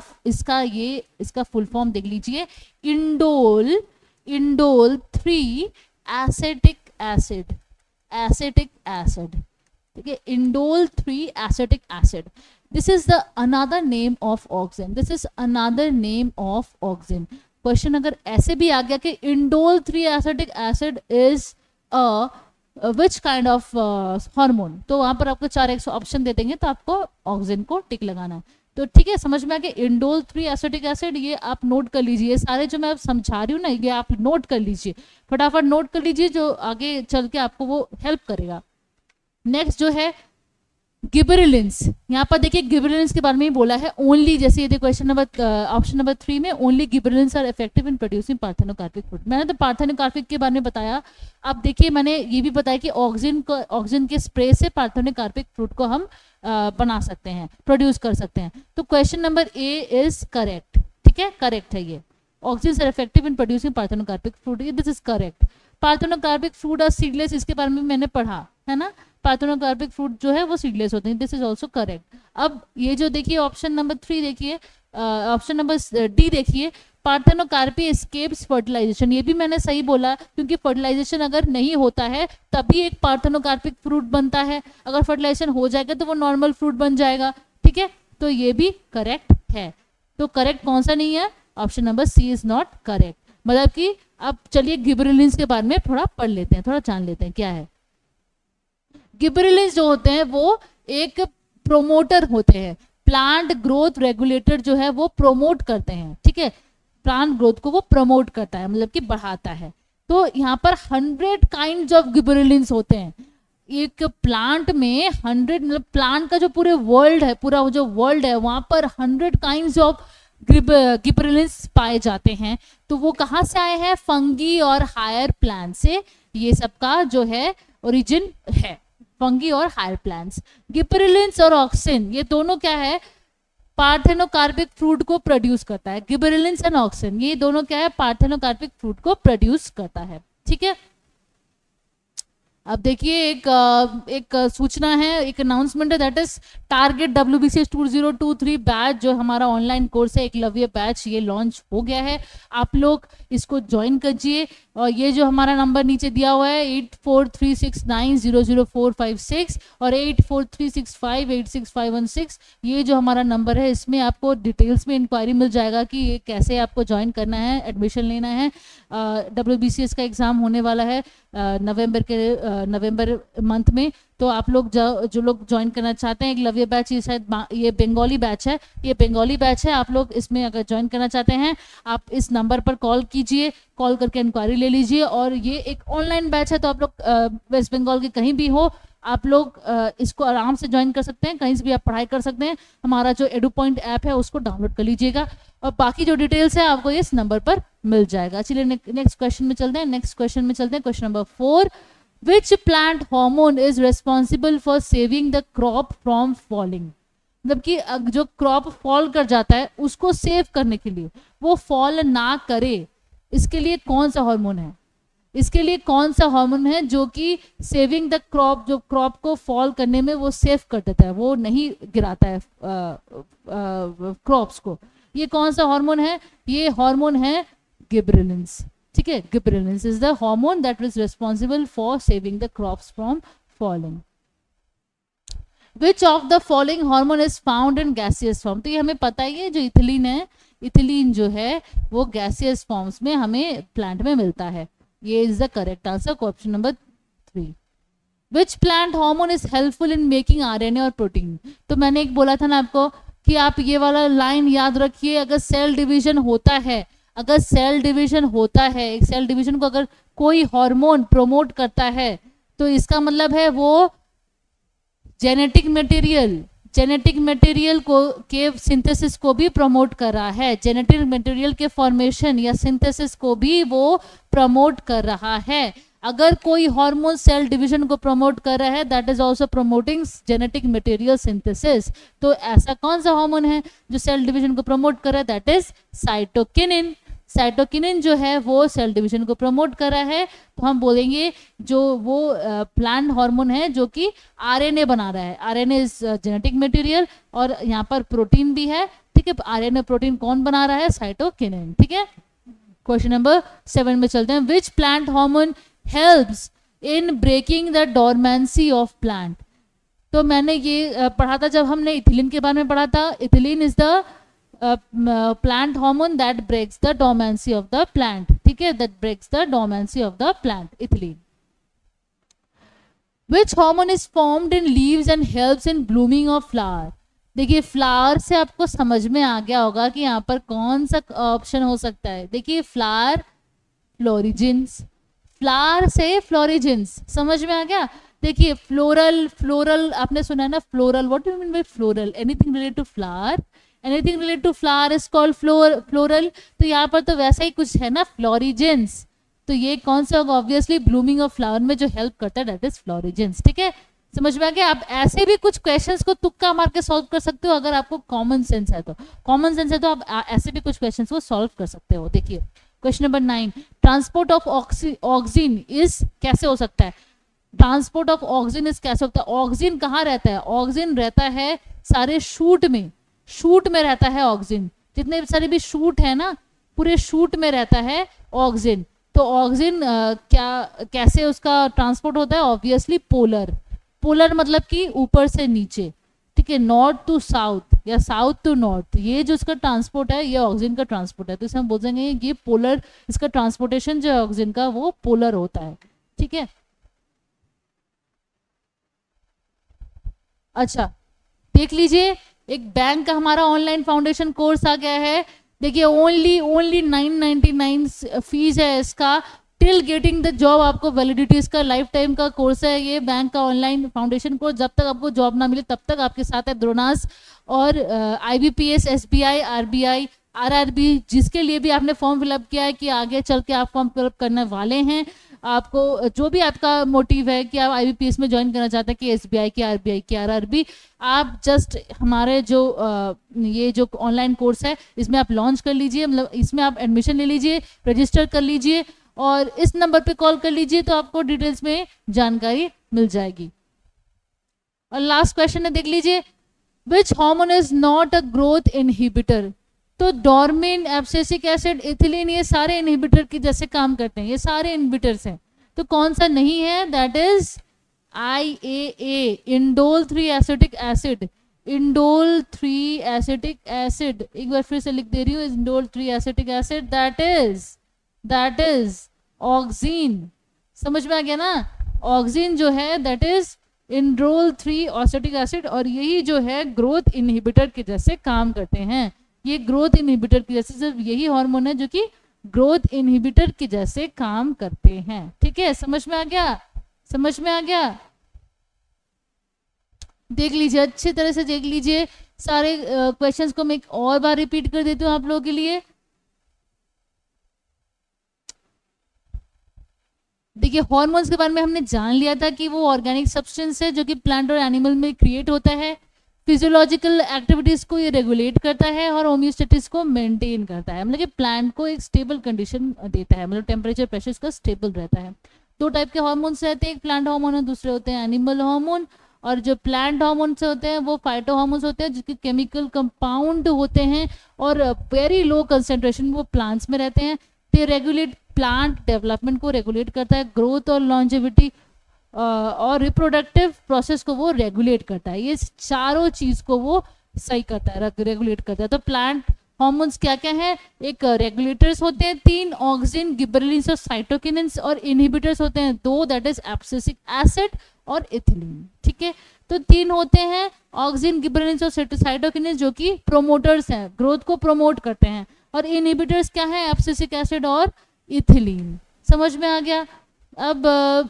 Speaker 1: फुल फॉर्म देख लीजिए, इंडोल 3 एसिटिक एसिड, ठीक है, indole 3 acetic acid. This is the another name of auxin, question अगर ऐसे भी आ गया कि indole 3 acetic acid is which kind of hormone, तो वहां पर आपको 4 ऑप्शन दे देंगे, तो आपको ऑक्सिन को टिक लगाना है। तो ठीक है, समझ में आ गया, इंडोल 3 एसिटिक एसिड, ये आप नोट कर लीजिए। सारे जो मैं समझा रही हूँ ना, ये आप नोट कर लीजिए, फटाफट नोट कर लीजिए, जो आगे चल के आपको वो हेल्प करेगा। नेक्स्ट जो है गिबरेलिंस, यहाँ पर देखिए गिबरेलिंस के बारे में ही बोला है ओनली, जैसे ये क्वेश्चन नंबर ऑप्शन नंबर 3 में, only gibberellins are effective in producing parthenocarpic fruit. मैंने तो पार्थेनोकार्पिक के बारे में बताया। अब देखिए मैंने ये भी बताया कि ऑक्सिन के स्प्रे से पार्थेनोकार्पिक फ्रूट को हम बना सकते हैं, प्रोड्यूस कर सकते हैं। तो question number A is correct, ठीक है, करेक्ट है ये, auxin are effective in producing parthenocarpic fruit, this is correct. Parthenocarpic fruit are seedless, इसके बारे में मैंने पढ़ा है ना, पार्थेनोकार्पिक फ्रूट जो है वो सीडलेस होते हैं, दिस इज ऑल्सो करेक्ट। अब ये जो देखिए ऑप्शन नंबर 3 देखिए, ऑप्शन नंबर डी देखिए, पार्थेनोकार्पी एस्केप्स फर्टिलाइजेशन, ये भी मैंने सही बोला, क्योंकि फर्टिलाइजेशन अगर नहीं होता है तभी एक पार्थेनोकार्पिक फ्रूट बनता है, अगर फर्टिलाइजेशन हो जाएगा तो वो नॉर्मल फ्रूट बन जाएगा, ठीक है, तो ये भी करेक्ट है। तो करेक्ट कौन सा नहीं है, option number C is not correct. मतलब कि अब चलिए गिबरेलिंस के बारे में थोड़ा पढ़ लेते हैं, थोड़ा जान लेते हैं क्या है। गिबरेलिंस जो होते हैं वो एक प्रोमोटर होते हैं, प्लांट ग्रोथ रेगुलेटर जो है वो प्रोमोट करते हैं, ठीक है, प्लांट ग्रोथ को वो प्रमोट करता है, मतलब कि बढ़ाता है। तो यहाँ पर 100 काइंड्स ऑफ गिबरेलिंस होते हैं एक प्लांट में, 100 मतलब प्लांट का जो पूरे वर्ल्ड है, पूरा जो वर्ल्ड है वहां पर 100 काइंड्स ऑफ गिबरेलिंस पाए जाते हैं। तो वो कहाँ से आए हैं, फंगी और हायर प्लांट से, ये सबका जो है ओरिजिन है, फंगी और हायर प्लांट्स। गिबरेलिंस और ऑक्सिन ये दोनों क्या है, पार्थेनोकार्पिक फ्रूट को प्रोड्यूस करता है। गिबरेलिंस एंड ऑक्सिन ये दोनों क्या है, पार्थेनोकार्पिक फ्रूट को प्रोड्यूस करता है, ठीक है। अब देखिए एक सूचना है, एक अनाउंसमेंट है, that is target WBCS 2023 batch, जो हमारा ऑनलाइन कोर्स है एकलव्य बैच, ये लॉन्च हो गया है। आप लोग इसको ज्वाइन कीजिए, और ये जो हमारा नंबर नीचे दिया हुआ है 8436900456 और 8436586516, ये जो हमारा नंबर है, इसमें आपको डिटेल्स में इंक्वायरी मिल जाएगा कि ये कैसे आपको ज्वाइन करना है, एडमिशन लेना है। WBCS का एग्ज़ाम होने वाला है नवंबर मंथ में, तो आप लोग जो लोग ज्वाइन करना चाहते हैं एकलव्य बैच, ये शायद ये बंगाली बैच है, ये बंगाली बैच है, आप लोग इसमें अगर ज्वाइन करना चाहते हैं आप इस नंबर पर कॉल कीजिए, कॉल करके इंक्वायरी ले लीजिए। और ये एक ऑनलाइन बैच है, तो आप लोग वेस्ट बंगाल के कहीं भी हो, आप लोग इसको आराम से ज्वाइन कर सकते हैं, कहीं से भी आप पढ़ाई कर सकते हैं। हमारा जो एडू पॉइंट ऐप है उसको डाउनलोड कर लीजिएगा, और बाकी जो डिटेल्स है आपको इस नंबर पर मिल जाएगा। चलिए नेक्स्ट क्वेश्चन में चलते हैं, question number 4, Which plant hormone is responsible for saving the crop from falling? मतलब कि जो क्रॉप फॉल कर जाता है उसको सेव करने के लिए, वो फॉल ना करे, इसके लिए कौन सा हार्मोन है, जो कि सेविंग द क्रॉप, जो क्रॉप को फॉल करने में वो सेव कर देता है, वो नहीं गिराता है क्रॉप्स को। ये कौन सा हार्मोन है, ये हार्मोन है गिबरेलिंस, ठीक है। Gibberellins is the hormone that is responsible for saving the crops from falling. Which of the following hormone is found in gaseous form, तो ये हमें पता ही है, जो इथिलीन है, इथिलीन जो है वो गैसियस फॉर्म्स में हमें प्लांट में मिलता है। ये is the correct answer, option number 3। Which plant hormone is helpful in making RNA और प्रोटीन। तो मैंने एक बोला था ना आपको कि आप ये वाला लाइन याद रखिए, अगर सेल डिवीजन होता है, अगर सेल डिवीजन होता है, एक सेल डिवीजन को अगर कोई हार्मोन प्रोमोट करता है तो इसका मतलब है वो जेनेटिक मटेरियल को के सिंथेसिस को भी प्रमोट कर रहा है, जेनेटिक मटेरियल के फॉर्मेशन या सिंथेसिस को भी वो प्रमोट कर रहा है। अगर कोई हार्मोन सेल डिवीजन को प्रमोट कर रहा है, that is also promoting genetic material synthesis. तो ऐसा कौन सा हार्मोन है जो सेल डिवीजन को प्रमोट कर रहा है? That is cytokinin. साइटोकिनिन जो है वो सेल डिवीजन को प्रमोट कर रहा है। तो हम बोलेंगे जो वो प्लांट हार्मोन है जो कि आरएनए बना रहा है। आरएनए इज जेनेटिक मटेरियल और यहाँ पर प्रोटीन भी है, ठीक है। आरएनए प्रोटीन कौन बना रहा है? साइटोकिनिन, ठीक है। क्वेश्चन नंबर 7 में चलते हैं। Which plant hormone helps in breaking the dormancy of plant. तो मैंने ये पढ़ा था जब हमने इथिलीन के बारे में पढ़ा था। Ethylene is the plant hormone that breaks the dormancy of the plant, ठीक है, that breaks the dormancy of the plant, ethylene. Which hormone is formed in leaves and helps in blooming of flower? देखिए फ्लावर से आपको समझ में आ गया होगा कि यहाँ पर कौन सा ऑप्शन हो सकता है। देखिए फ्लावर फ्लोरिजिन्स, फ्लावर से फ्लोरिजिन्स, समझ में आ गया। देखिए फ्लोरल आपने सुना है ना, floral, what do you mean by floral? Anything related to flower, anything related to flower is called floral. तो यहाँ पर तो वैसा ही कुछ है ना, फ्लोरिजेंस। तो ये कौन सा होगा? ऑब्वियसली ब्लूमिंग ऑफ फ्लावर में जो हेल्प करता है दैट इज फ्लोरिजेंस, ठीक है। समझ में आ गया। आप ऐसे भी कुछ क्वेश्चंस को तुक्का मार के सॉल्व कर सकते हो अगर आपको कॉमन सेंस है तो। कॉमन सेंस है तो आप ऐसे भी कुछ क्वेश्चंस को सॉल्व कर सकते हो। देखिए question number 9, transport of oxygen is कैसे हो सकता है? ट्रांसपोर्ट ऑफ ऑक्सीजन इज कैसे होता है? ऑक्सीजन कहाँ रहता है? ऑक्सीजन रहता है सारे शूट में, शूट में रहता है ऑक्सीजन। जितने सारे भी शूट है ना, पूरे शूट में रहता है ऑक्सीजन। तो ऑक्सीजन कैसे उसका ट्रांसपोर्ट होता है? Obviously polar. पोलर मतलब कि ऊपर से नीचे, ठीक है, नॉर्थ टू साउथ या साउथ टू नॉर्थ। ये जो इसका ट्रांसपोर्ट है ये ऑक्सीजन का ट्रांसपोर्ट है। तो इसे हम बोल देंगे ये पोलर, इसका ट्रांसपोर्टेशन जो है ऑक्सीजन का वो पोलर होता है, ठीक है। अच्छा देख लीजिए, एक बैंक का हमारा ऑनलाइन फाउंडेशन कोर्स आ गया है। देखिए ओनली 999 फीस है इसका, टिल गेटिंग द जॉब। आपको वैलिडिटी इसका लाइफ टाइम का कोर्स है ये बैंक का ऑनलाइन फाउंडेशन कोर्स। जब तक आपको जॉब ना मिले तब तक आपके साथ है द्रोणास और IBPS, SBI, RBI, RRB, जिसके लिए भी आपने फॉर्म फिलअप किया है कि आगे चल के आप फॉर्म फिलअप करने वाले हैं। आपको जो भी आपका मोटिव है कि आप IBPS में ज्वाइन करना चाहते हैं कि SBI की, RBI की, RRB, आप जस्ट हमारे जो ये जो ऑनलाइन कोर्स है इसमें आप लॉन्च कर लीजिए, मतलब इसमें आप एडमिशन ले लीजिए, रजिस्टर कर लीजिए और इस नंबर पे कॉल कर लीजिए तो आपको डिटेल्स में जानकारी मिल जाएगी। और लास्ट क्वेश्चन है, देख लीजिए, which hormone is not a growth inhibitor? तो डोर्मिन, एब्सिसिक एसिड, इथिलीन, ये सारे इनहिबिटर की जैसे काम करते हैं, ये सारे इनहिबिटर्स हैं। तो कौन सा नहीं है? That is IAA, indole 3 acetic acid. Indole 3 acetic acid, एक बार फिर से लिख दे रही हूँ, indole 3 acetic acid, that is oxygen. समझ में आ गया ना? ऑक्सीन जो है that is indole 3 acetic acid और यही जो है ग्रोथ इनहिबिटर के जैसे काम करते हैं। ये ग्रोथ इनहिबिटर की जैसे, सिर्फ यही हार्मोन है जो कि ग्रोथ इनहिबिटर के जैसे काम करते हैं, ठीक है। समझ में आ गया? समझ में आ गया? देख लीजिए, अच्छी तरह से देख लीजिए सारे क्वेश्चंस को। मैं एक और बार रिपीट कर देती हूँ आप लोगों के लिए। देखिए हार्मोन्स के बारे में हमने जान लिया था कि वो ऑर्गेनिक सब्सटेंस है जो कि प्लांट और एनिमल में क्रिएट होता है। फिजियोलॉजिकल एक्टिविटीज को ये रेगुलेट करता है और होम्योस्टेटिस को मेंटेन करता है, मतलब कि प्लांट को एक स्टेबल कंडीशन देता है, मतलब टेम्परेचर प्रेशर का स्टेबल रहता है। 2 टाइप के हार्मोन्स रहते हैं, एक प्लांट हार्मोन और दूसरे होते हैं एनिमल हार्मोन। और जो प्लांट हार्मोन से होते हैं वो फाइटो हार्मोन्स होते हैं जिसके केमिकल कंपाउंड होते हैं और वेरी लो कंसेंट्रेशन वो प्लांट्स में रहते हैं। दे रेगुलेट प्लांट डेवलपमेंट को रेगुलेट करता है, ग्रोथ और लॉन्जेविटी और रिप्रोडक्टिव प्रोसेस को वो रेगुलेट करता है। ये चारों चीज को वो सही करता है, रेगुलेट करता है। तो प्लांट हार्मोन्स क्या क्या है, एक रेगुलेटर्स होते हैं 3, ऑक्सिन, गिबरेलिन्स और साइटोकिनिन्स, और इनहिबिटर्स होते हैं 2, दैट इज एब्सिसिक एसिड और इथिलीन। ठीक है, तो 3 होते हैं ऑक्सिन, गिबरेलिन्स और साइटोकिनिन्स जो कि प्रोमोटर्स हैं, ग्रोथ को प्रोमोट करते हैं, और इनहिबिटर्स क्या है, एब्सिसिक एसिड और इथिलीन। समझ में आ गया। अब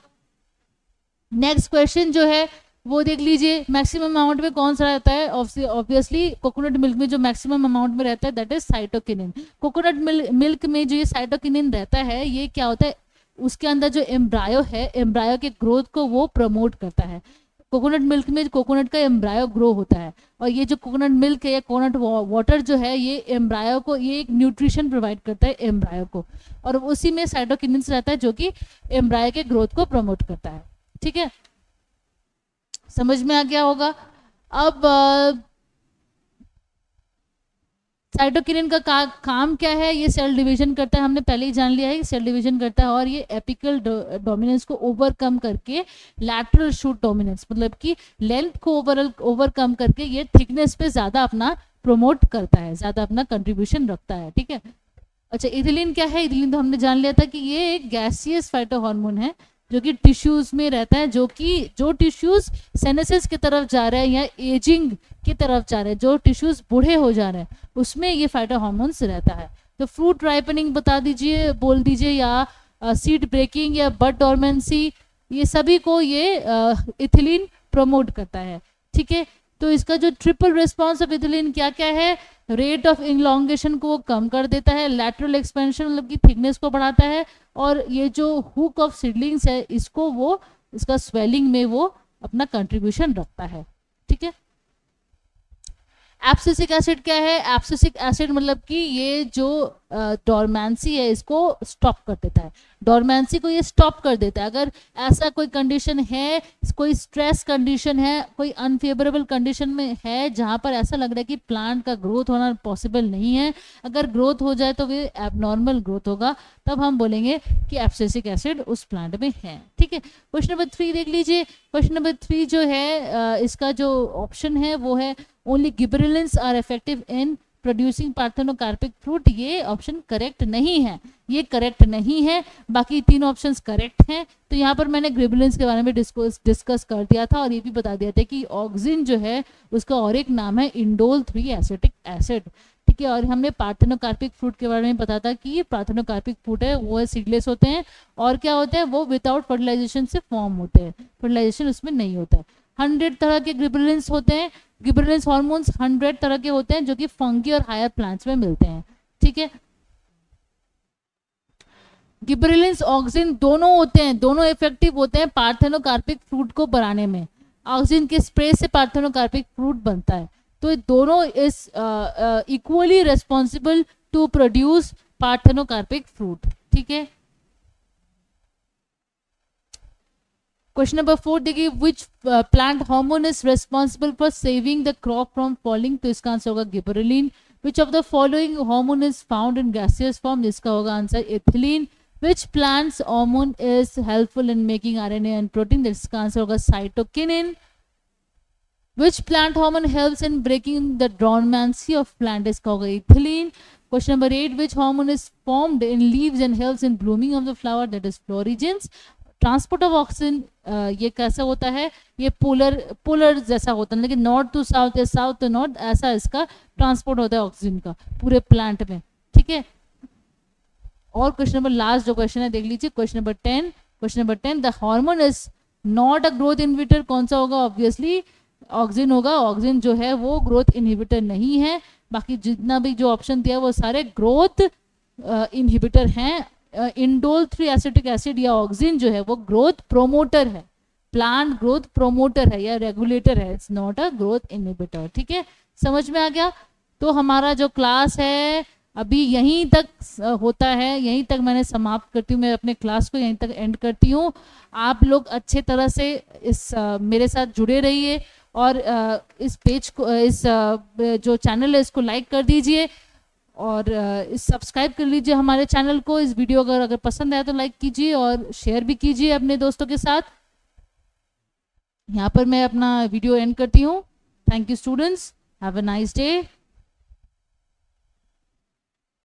Speaker 1: नेक्स्ट क्वेश्चन जो है वो देख लीजिए, मैक्सिमम अमाउंट में कौन सा रहता है, ऑब्वियसली कोकोनट मिल्क में जो मैक्सिमम अमाउंट में रहता है that is cytokinin. Coconut milk में जो ये साइटोकिनिन रहता है, ये क्या होता है, उसके अंदर जो एम्ब्रायो है, एम्ब्रायो के ग्रोथ को वो प्रमोट करता है। कोकोनट मिल्क में कोकोनट का एम्ब्रायो ग्रो होता है, और ये जो कोकोनट मिल्क है या कोकोनट वाटर जो है, ये एम्ब्रायो को, ये एक न्यूट्रिशन प्रोवाइड करता है एम्ब्रायो को, और उसी में साइटोकिनिन्स रहता है जो कि एम्ब्रायो के ग्रोथ को प्रमोट करता है। ठीक है, समझ में आ गया होगा। अब साइटोकिनिन का काम क्या है, ये सेल डिवीजन करता है, हमने पहले ही जान लिया है, सेल डिवीजन करता है, और ये एपिकल डोमिनेंस को ओवरकम करके लैटरल शूट डोमिनेंस, मतलब कि लेंथ को ओवरकम करके ये थिकनेस पे ज्यादा अपना प्रोमोट करता है, ज्यादा अपना कंट्रीब्यूशन रखता है। ठीक है, अच्छा इथिलीन क्या है, इथिलीन तो हमने जान लिया था कि ये एक गैसियस फाइटोहार्मोन है जो कि टिश्यूज में रहता है, जो टिश्यूज सेनेसिस की तरफ जा रहे हैं या एजिंग की तरफ जा रहे हैं, जो टिश्यूज बूढ़े हो जा रहे हैं, उसमें ये फाइटोहार्मोन्स रहता है। तो फ्रूट राइपनिंग बता दीजिए, बोल दीजिए, या सीड ब्रेकिंग या बड डोरमेंसी, ये सभी को ये इथिलीन प्रमोट करता है। ठीक है, तो इसका जो ट्रिपल रिस्पॉन्स ऑफ इथिलीन क्या क्या है, रेट ऑफ इनलॉन्गेशन को वो कम कर देता है, लैटरल एक्सपेंशन मतलब कि थिकनेस को बढ़ाता है, और ये जो हुक ऑफ सीडलिंग्स है इसको वो, इसका स्वेलिंग में वो अपना कंट्रीब्यूशन रखता है। ठीक है, एब्सिसिक एसिड क्या है, एब्सिसिक एसिड मतलब कि ये जो डोरमेंसी है इसको स्टॉप कर देता है, डोरमेंसी को ये स्टॉप कर देता है। अगर ऐसा कोई कंडीशन है, कोई स्ट्रेस कंडीशन है, कोई अनफेवरेबल कंडीशन में है जहाँ पर ऐसा लग रहा है कि प्लांट का ग्रोथ होना पॉसिबल नहीं है, अगर ग्रोथ हो जाए तो वो एबनॉर्मल ग्रोथ होगा, तब हम बोलेंगे कि एब्सिसिक एसिड उस प्लांट में है। ठीक है, क्वेश्चन नंबर 3 देख लीजिए। क्वेश्चन नंबर 3 जो है इसका जो ऑप्शन है वो है only gibberellins are effective in producing parthenocarpic fruit. ये ऑप्शन करेक्ट नहीं है, ये करेक्ट नहीं है, बाकी 3 ऑप्शंस करेक्ट हैं। तो यहाँ पर मैंने गिबरेलिन्स के बारे में डिस्कस कर दिया था, और ये भी बता दिया था कि ऑक्सिन जो है उसका और एक नाम है इंडोल 3 एसिटिक एसिड। ठीक है, और हमने पार्थेनोकार्पिक फ्रूट के बारे में बताया था कि पार्थेनोकार्पिक फ्रूट है वो सीडलेस होते हैं, और क्या होते हैं वो विदाउट फर्टिलाइजेशन से फॉर्म होते हैं, फर्टिलाइजेशन उसमें नहीं होता है। 100 तरह के गिबरेलिन्स होते हैं, गिबरेलिन्स हार्मोन्स 100 तरह के होते हैं जो कि फंगी और हायर प्लांट्स में मिलते हैं। ठीक है, गिबरेलिन्स ऑक्सिन दोनों होते हैं, दोनों इफेक्टिव होते हैं पार्थेनोकार्पिक फ्रूट को बनाने में। ऑक्सिन के स्प्रे से पार्थेनोकार्पिक फ्रूट बनता है, तो दोनों is equally responsible to produce parthenocarpic fruit. ठीक है, क्वेश्चन नंबर 4 देखिए, which plant hormone is responsible for saving the crop from falling, तो इसका आंसर होगा gibberellin. Which of the following hormone is found in gaseous form, जिसका होगा answer ethylene. Which plants hormone is helpful in making RNA and protein, जिसका आंसर होगा cytokinin. Which plant hormone helps in breaking the dormancy of plant, इसका होगा ethylene. Question number 8, which hormone is formed in leaves and helps in blooming of the flower, that is फ्लोरिजेंस। Transport of oxygen ये कैसा होता है, ये पोलर जैसा होता है, लेकिन नॉर्थ टू साउथ या साउथ टू नॉर्थ, ऐसा इसका ट्रांसपोर्ट होता है ऑक्सीजन का पूरे प्लांट में। ठीक है, और क्वेश्चन नंबर लास्ट जो क्वेश्चन है देख लीजिए, question number 10। Question number 10, the hormone is not a growth inhibitor, कौन सा होगा, ऑब्वियसली ऑक्सीजन होगा। ऑक्सीजन जो है वो ग्रोथ इनहिबिटर नहीं है, बाकी जितना भी जो ऑप्शन दिया वो सारे ग्रोथ इनहिबिटर हैं। इंडोल 3 एसिटिक एसिड या ऑक्सिन जो है वो ग्रोथ प्रोमोटर है, प्लांट ग्रोथ प्रोमोटर है या रेगुलेटर है, it's not a growth inhibitor. ठीक है, समझ में आ गया। तो हमारा जो क्लास है अभी यहीं तक होता है, यहीं तक मैंने समाप्त करती हूँ, मैं अपने क्लास को यहीं तक एंड करती हूँ। आप लोग अच्छे तरह से इस मेरे साथ जुड़े रहिए, और इस पेज को, इस जो चैनल है इसको लाइक कर दीजिए, और सब्सक्राइब कर लीजिए हमारे चैनल को। इस वीडियो अगर पसंद आया तो लाइक कीजिए और शेयर भी कीजिए अपने दोस्तों के साथ। यहाँ पर मैं अपना वीडियो एंड करती हूँ। Thank you students, have a nice day.